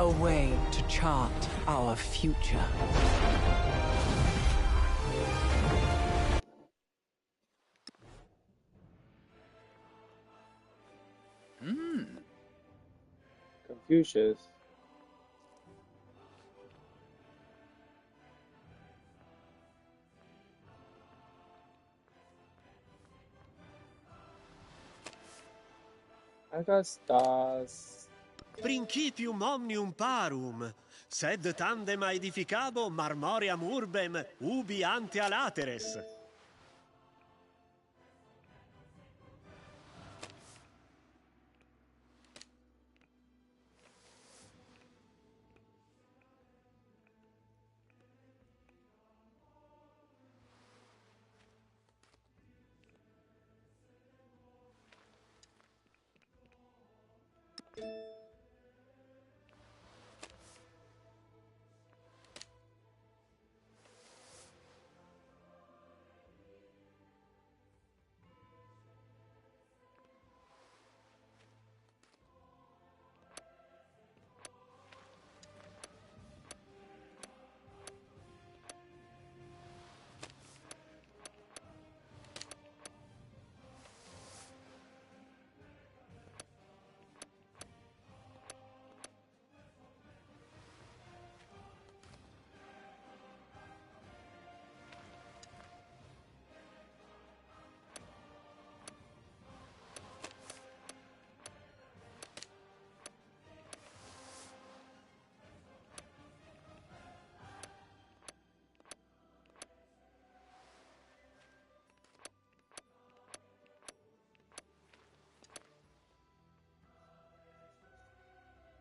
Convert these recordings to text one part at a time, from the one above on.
A way to chart our future. Confucius. Agastas. Principium omnium parum, sed tandem aedificabo marmoream urbem ubi ante a lateres.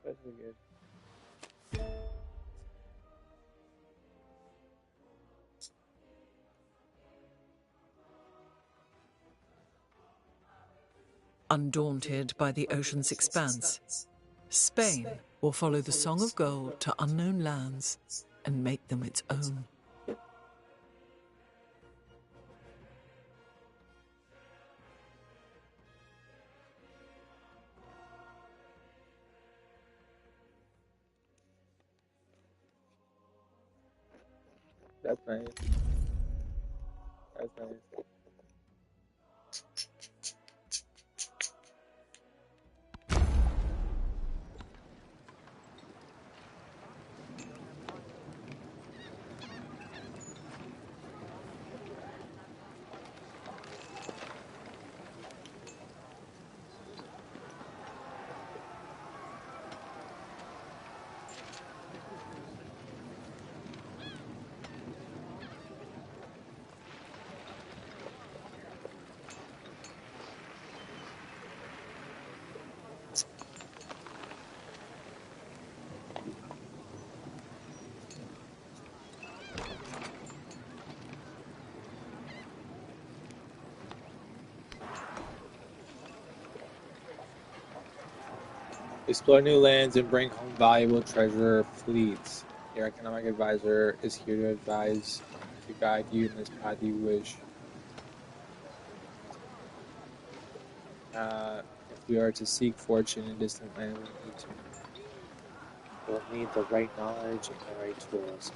That's pretty good. Undaunted by the ocean's expanse, Spain will follow the Song of Gold to unknown lands and make them its own. That's nice. That's nice. Explore new lands and bring home valuable treasure fleets. Your economic advisor is here to advise, to guide you in this path you wish. If we are to seek fortune in distant land, we'll need the right knowledge and the right tools.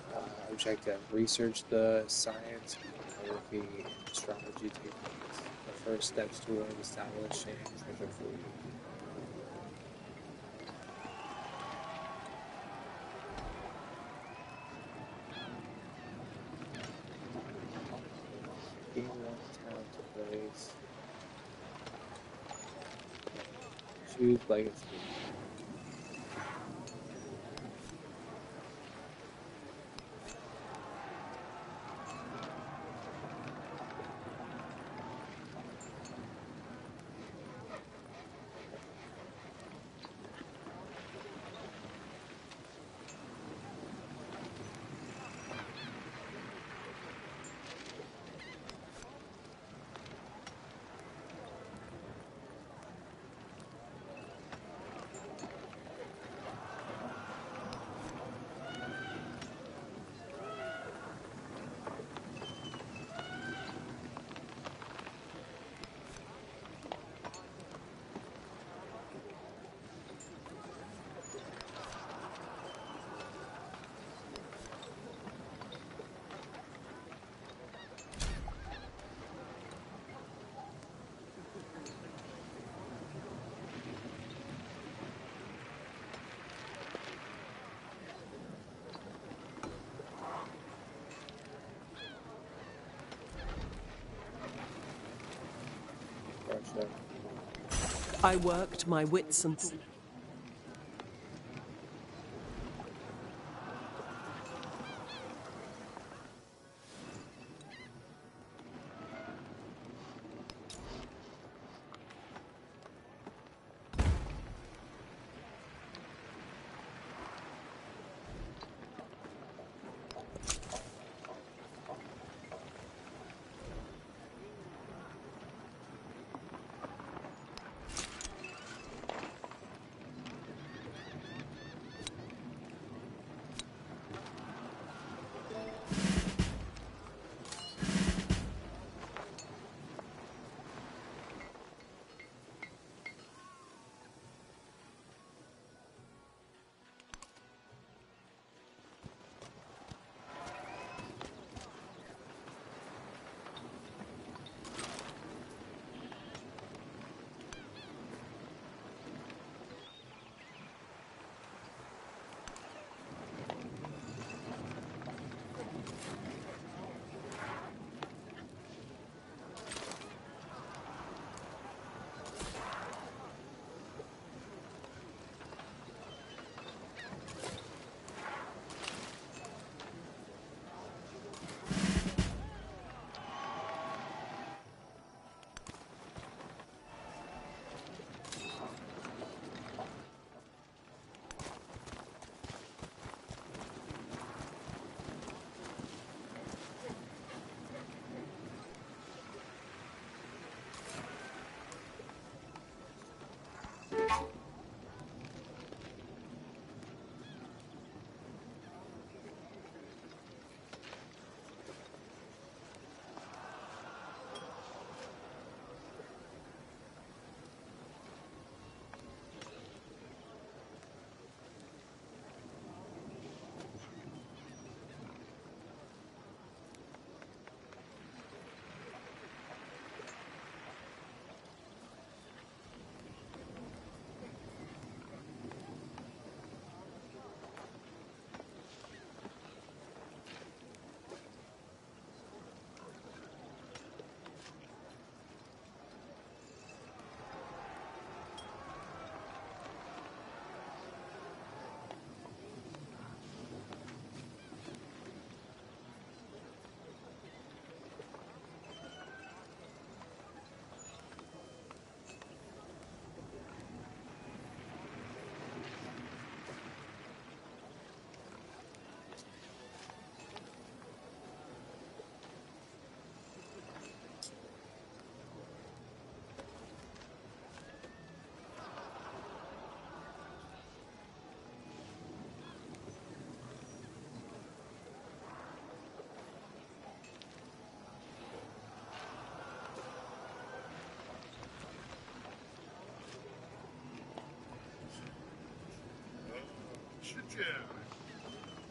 Objective: research the science, photography, and astrology techniques. The first steps toward establishing treasure fleet. Gain one town to place. Choose legacy. So, I worked my wits and...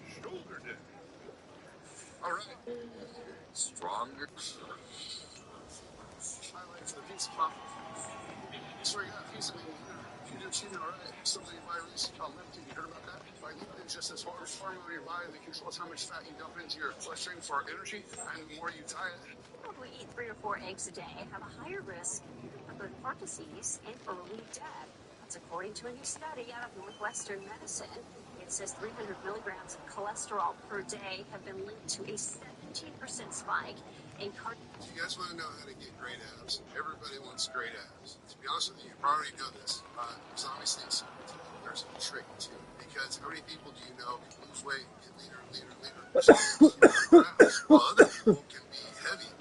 Shoulder day. All right. Stronger. Highlight for the pizza pop. So we got a pizza menu here. If you do cheat it, all right. Something by release called lifting. You heard about that? By lifting, just this hormone in your body that controls how much fat you dump into your bloodstream for energy, and the more you diet. Probably eat 3 or 4 eggs a day have a higher risk of both heart disease and early death. That's according to a new study out of Northwestern Medicine. It says 300 milligrams of cholesterol per day have been linked to a 17% spike in You guys want to know how to get great abs? Everybody wants great abs. To be honest with you, you probably already know this. There's obviously a secret to it. There's a trick to it. Because how many people do you know can lose weight, get leaner, leaner, leaner, while other people can be heavy?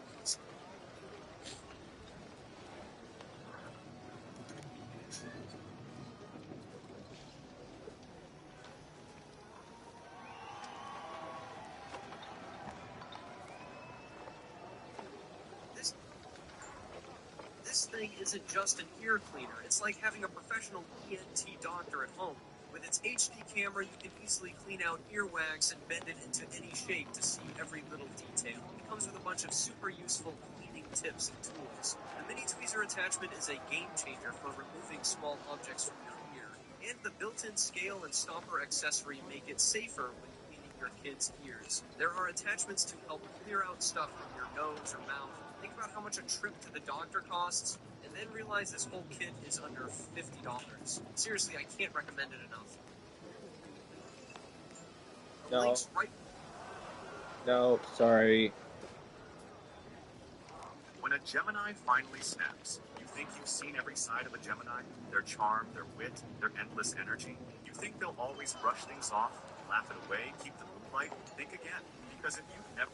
This thing isn't just an ear cleaner. It's like having a professional ENT doctor at home. With its HD camera, you can easily clean out earwax and bend it into any shape to see every little detail. It comes with a bunch of super useful cleaning tips and tools. The mini tweezer attachment is a game changer for removing small objects from your ear. And the built-in scale and stopper accessory make it safer when cleaning your kids' ears. There are attachments to help clear out stuff from your nose or mouth. Think about how much a trip to the doctor costs, and and then realize this whole kit is under $50. Seriously, I can't recommend it enough. The No. link's right. No, sorry. When a Gemini finally snaps, you think you've seen every side of a Gemini? Their charm, their wit, their endless energy? You think they'll always brush things off, laugh it away, keep the moonlight? Think again, because if you've never...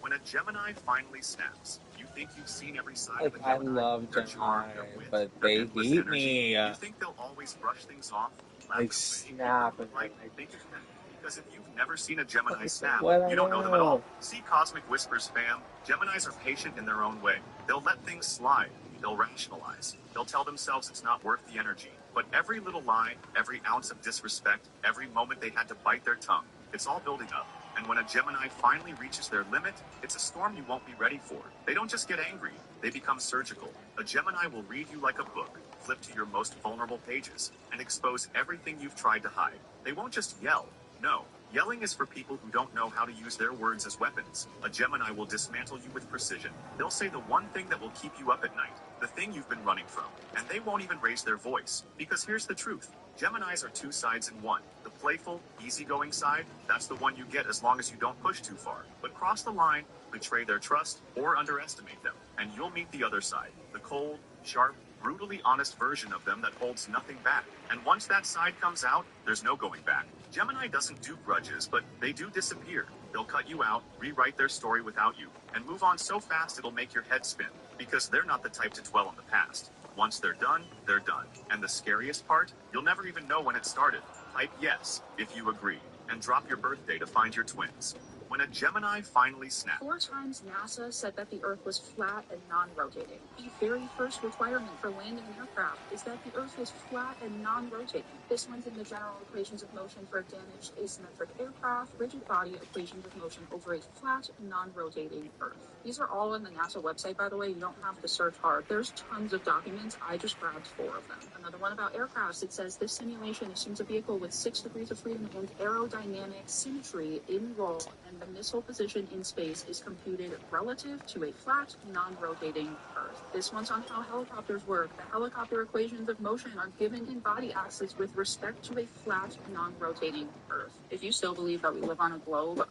When a Gemini finally snaps, you think you've seen every side of a I Gemini? love Their charm, Gemini, their wit, but their they endless hate energy? me. You think they'll always brush things off, laugh Like, it away, snap, keep the and moonlight? like- Think again, because if you've never seen a Gemini snap, What you don't know them at all. know? See Cosmic Whispers, fam. Geminis are patient in their own way. They'll let things slide. They'll rationalize. They'll tell themselves it's not worth the energy. But every little lie, every ounce of disrespect, every moment they had to bite their tongue, it's all building up. And when a Gemini finally reaches their limit, it's a storm you won't be ready for. They don't just get angry, they become surgical. A Gemini will read you like a book, flip to your most vulnerable pages, and expose everything you've tried to hide. They won't just yell. No. Yelling is for people who don't know how to use their words as weapons. A Gemini will dismantle you with precision. They'll say the one thing that will keep you up at night, the thing you've been running from, and they won't even raise their voice. Because here's the truth. Geminis are two sides in one. The playful, easygoing side, that's the one you get as long as you don't push too far. But cross the line, betray their trust, or underestimate them, and you'll meet the other side. The cold, sharp, brutally honest version of them that holds nothing back. And once that side comes out, there's no going back. Gemini doesn't do grudges, but they do disappear. They'll cut you out, rewrite their story without you, and move on so fast it'll make your head spin, because they're not the type to dwell on the past. Once they're done, they're done. And the scariest part? You'll never even know when it started. Type yes, if you agree, and drop your birthday to find your twins. When a Gemini finally snaps... 4 times NASA said that the Earth was flat and non-rotating. The very first requirement for landing an aircraft is that the Earth is flat and non-rotating. This one's in the general equations of motion for a damaged asymmetric aircraft, rigid body equations of motion over a flat, non-rotating Earth. These are all on the NASA website, by the way. You don't have to search hard. There's tons of documents. I just grabbed 4 of them. Another one about aircrafts. It says this simulation assumes a vehicle with 6 degrees of freedom and aerodynamic symmetry in roll, and the missile position in space is computed relative to a flat, non-rotating Earth. This one's on how helicopters work. The helicopter equations of motion are given in body axis with respect to a flat, non-rotating Earth. If you still believe that we live on a globe,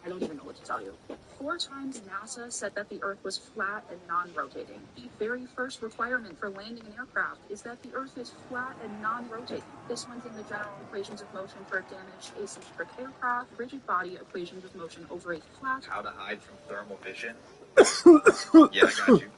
I don't even know what to tell you. 4 times NASA said that the Earth was flat and non-rotating. The very first requirement for landing an aircraft is that the Earth is flat and non-rotating. This one's in the general equations of motion for a damaged asymmetric aircraft, rigid body equations of motion over a flat... How to hide from thermal vision? Yeah, I got you.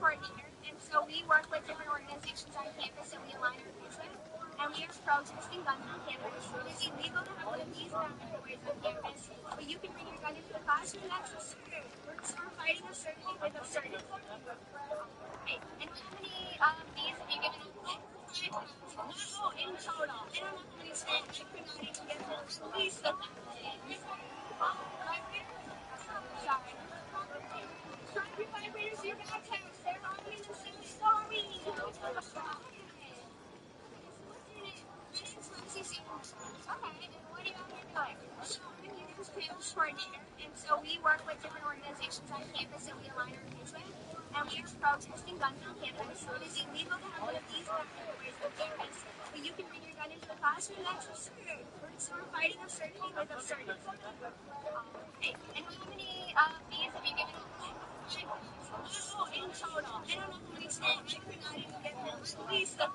Right here. So we work with different organizations on campus and we align our kids with, and we are protesting guns on campus. It is illegal to have one of these boundaries on campus, but you can bring your gun into the classroom. That's absurd. We're fighting absurdity with absurdity. Okay. And how many bees have you given up? 5,000. No, in total. I don't know how many schools. I could not even get those. Please stop. Sorry. Sorry, vibrators, your back's house. They're harming themselves. Sorry. Okay, and what are you out here doing? I'm campus coordinator, and so we work with different organizations on campus and we align our kids with, and we are protesting guns on campus. It is illegal to have one of these boundaries on campus, but you can bring your gun into the classroom. That's absurd. So we're fighting absurdity with absurdity. Okay, and how many bees have you given up? 5,000. In total. I don't know how many schools. I could not even get those. Please stop.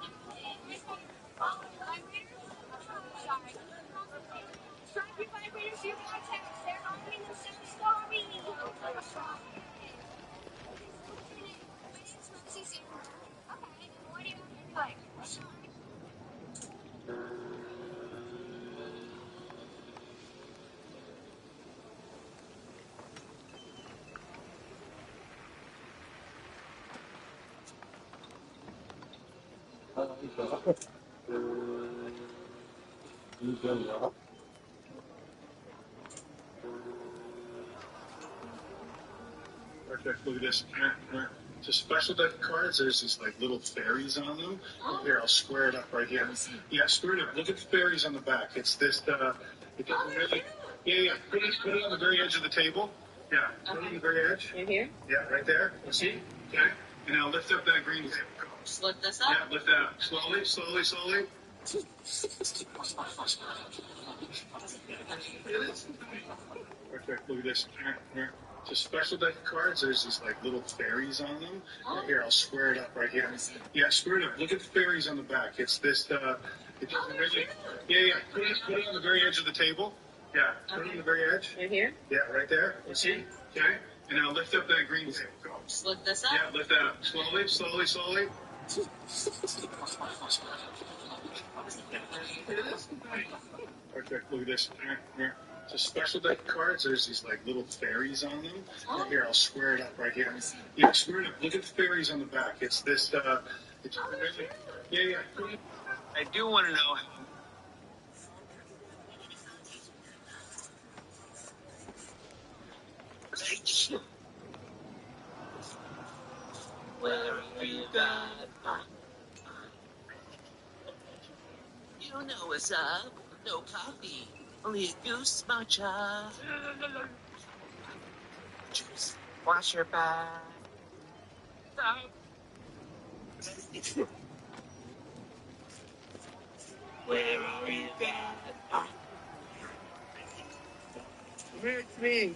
Sorry. Sorry, vibrators, your back's house. They're harming themselves. Sorry. Okay, and what are you out here doing? Perfect. Look at this. Here. To special deck cards, there's these like little fairies on them. Here, I'll square it up right here. Yeah, square it up. Look at the fairies on the back. It's this It doesn't really. Yeah. Put it on the very edge of the table. Yeah. Put it on the very edge. Right here? Yeah, right there. You see? Okay. And now lift up that green table. Just lift this up? Yeah, lift that up. Slowly. Perfect. Look at this. Here. It's a special deck of cards. There's these like little fairies on them. Right here, I'll square it up right here. Yeah, square it up. Look at the fairies on the back. It's this. It doesn't really. Yeah. Put it on the very edge of the table. Yeah. Put it on the very edge. Right here? Yeah, right there. You see? Okay. And now lift up that green table. Just lift this up? Yeah, lift that up. Slowly. Perfect. Look at this. Here. It's a special deck of cards. There's these like little fairies on them. Right here, I'll square it up right here. Yeah, square it up. Look at the fairies on the back. It's this. It's really. Yeah. I do want to know how. Where are you at? You know what's up. No coffee. Only a goose matcha. Juice. Wash your back. Where are you at? It's me.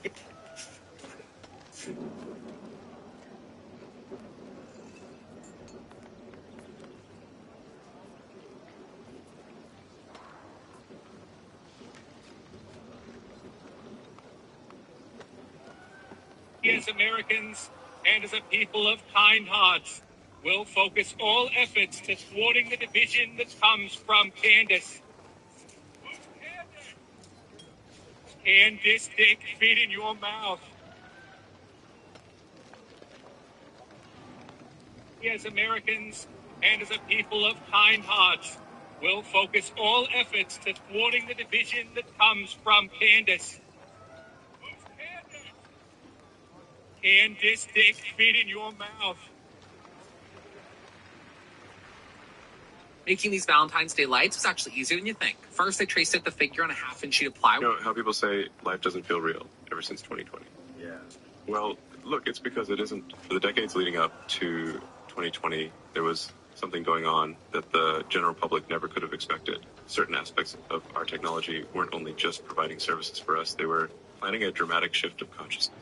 As Americans and as a people of kind hearts, will focus all efforts to thwarting the division that comes from Candace. Can this dick fit in your mouth? As Americans and as a people of kind hearts, will focus all efforts to thwarting the division that comes from Candace. Can this dick fit in your mouth? Making these Valentine's Day lights was actually easier than you think. First, I traced out the figure on a half-inch sheet of plywood. You know how people say life doesn't feel real ever since 2020? Yeah. Well, look, it's because it isn't. For the decades leading up to 2020, there was something going on that the general public never could have expected. Certain aspects of our technology weren't only just providing services for us, they were planning a dramatic shift of consciousness.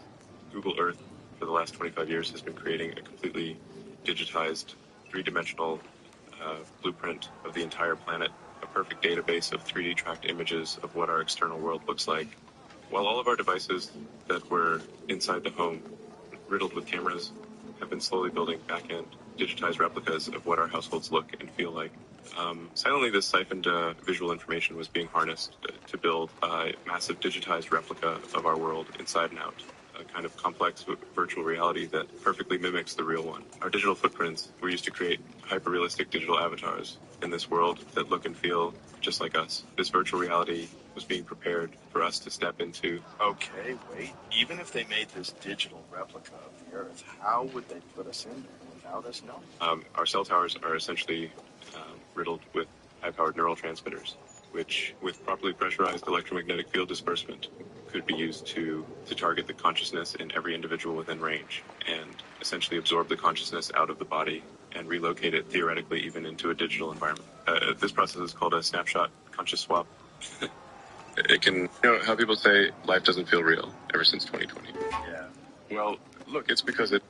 Google Earth, for the last 25 years, has been creating a completely digitized, three-dimensional blueprint of the entire planet, a perfect database of 3D tracked images of what our external world looks like. While all of our devices that were inside the home, riddled with cameras, have been slowly building back-end digitized replicas of what our households look and feel like. Silently, this siphoned visual information was being harnessed to build a massive digitized replica of our world inside and out. A kind of complex virtual reality that perfectly mimics the real one. Our digital footprints were used to create hyper-realistic digital avatars in this world that look and feel just like us. This virtual reality was being prepared for us to step into. Okay, wait. Even if they made this digital replica of the Earth, how would they put us in there without us knowing? Our cell towers are essentially riddled with high-powered neurotransmitters, which, with properly pressurized electromagnetic field disbursement, could be used to target the consciousness in every individual within range and essentially absorb the consciousness out of the body and relocate it theoretically even into a digital environment. This process is called a snapshot conscious swap. It can, you know how people say life doesn't feel real ever since 2020? Yeah. Well, look, it's because it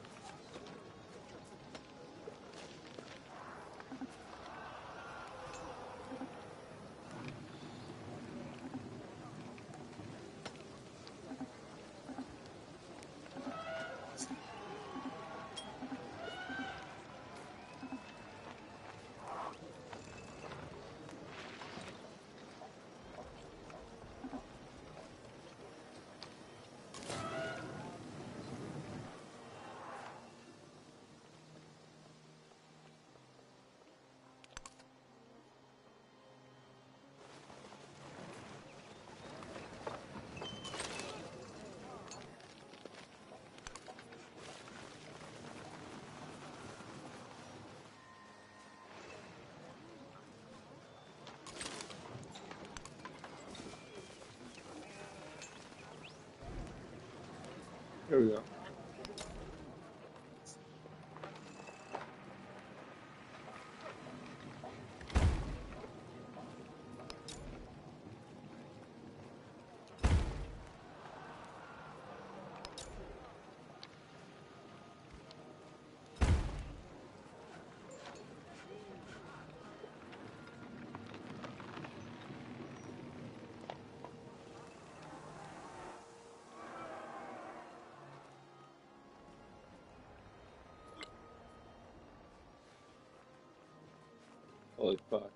There we go. Holy fuck.